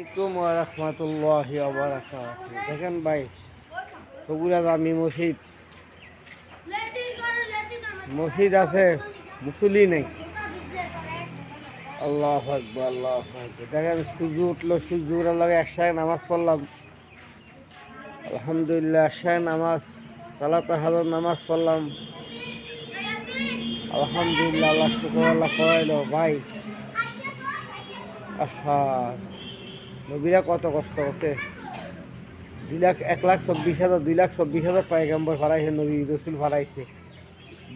আসসালামু আলাইকুম ওয়া রাহমাতুল্লাহি ওয়া বারাকাতুহু। দেখেন ভাই, বগুড়া জামি মসজিদ আছে, মুসল্লি নেই। আল্লাহু আকবার, আল্লাহু আকবার। দেখেন সূর্য উঠলো, সূর্য ওঠার লাগে একসাথে নামাজ পড়লাম। আলহামদুলিল্লাহ, একসাথে নামাজ, সালাতে হাজর নামাজ পড়লাম। আলহামদুলিল্লাহ, আল্লাহ শুকর, আল্লাহ পড়াইলো ভাই। আহা, নবীরা কত কষ্ট করছে। 1,24,000 2,24,000 পয়গম্বর ফারাইছে, নবী রসুল ফারাইছে,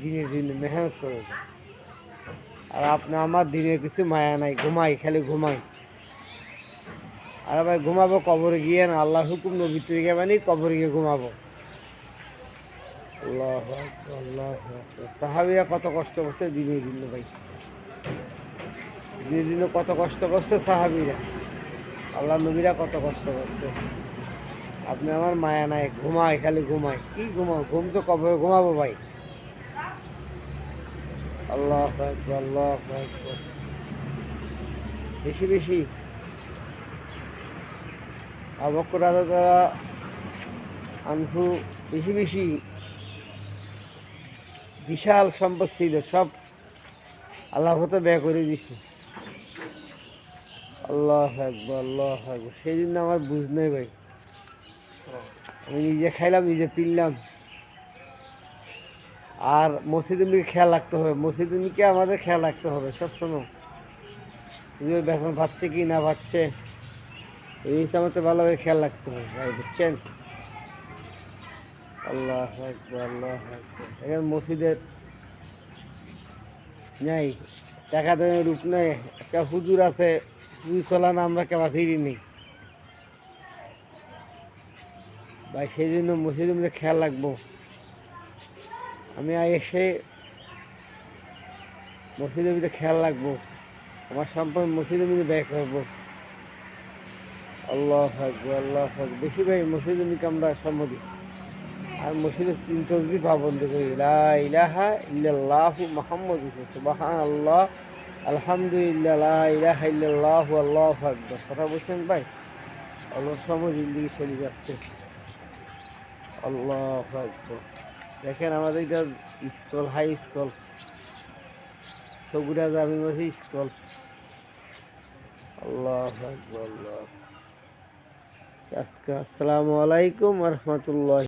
দিনের দিনে মেহনত করে। আর আপনি আমার দিনে কিছু মায়া নাই, ঘুমাই, খালি ঘুমাই। আর ভাই ঘুমাবো কবরে গিয়ে না, আল্লাহর হুকুম নবী তৈরি মানে কবরে গিয়ে ঘুমাবো। আল্লাহু আকবার, আল্লাহু আকবার। সাহাবীরা কত কষ্ট করছে দিনে দিনে ভাই, দিনে দিনে কত কষ্ট করছে সাহাবীরা, আল্লাহ নবীরা কত কষ্ট করছে। আপনি আমার মায়া নাই, ঘুমাই, খালি ঘুমাই। কি ঘুমাও? ঘুম তো কবরে ঘুমাবো ভাই। আল্লাহু আকবার, আল্লাহু আকবার। বেশি বেশি আবু বকর রাদিয়াল্লাহু আনহু বেশি বেশি বিশাল সম্পদ ছিল, সব আল্লাহ হতে ব্যয় করে দিছে। আল্লাহু আকবার, আল্লাহু আকবার। সেই জন্য আমার বুঝ নেই ভাই, আমি নিজে খাইলাম, নিজে পিনলাম। আর মসজিদের দিকে খেয়াল রাখতে হবে, মসজিদের দিকে আমাদের খেয়াল রাখতে হবে সবসময়। বেতন পাচ্ছে কি না পাচ্ছে, এই আমাদের ভালোভাবে খেয়াল রাখতে হবে ভাই, বুঝছেন? আল্লাহু আকবার, আল্লাহু আকবার। এখন মসজিদের নেই, টাকা দেওয়ার রূপ নেই। একটা হুজুর আছে, হুজুর চলা না, আমরা কেবা ফিরি নেই ভাই। সেই জন্য মসজিদের মধ্যে খেয়াল রাখবো। আমি এসে মসজিদের মধ্যে খেয়াল রাখবো, আমার সম্পদ মসজিদের মধ্যে ব্যয় করবো। আল্লাহু আকবার, আল্লাহু আকবার। বেশি ভাই মসজিদের মধ্যে আমরা সম্মতি। আর মসজিদের 3 তাসবিহ পাবন্দ করি, লা ইলাহা ইল্লাল্লাহু মুহাম্মাদুর রাসূলুল্লাহ, সুবহানাল্লাহ, আলহামদুলিল্লাহ, লা ইলাহা ইল্লাল্লাহু, আল্লাহু আকবার। কথা বলছেন ভাই, আল্লাহর সময় জিন্দগি চলে যাচ্ছে। আল্লাহু আকবার। দেখেন আমাদের এটা স্কুল, হাই স্কুল, বগুড়া জামি মসজিদ স্কুল। আল্লাহু আকবার, আল্লাহ। আজকে আসসালামু আলাইকুম ওয়া রাহমাতুল্লাহ।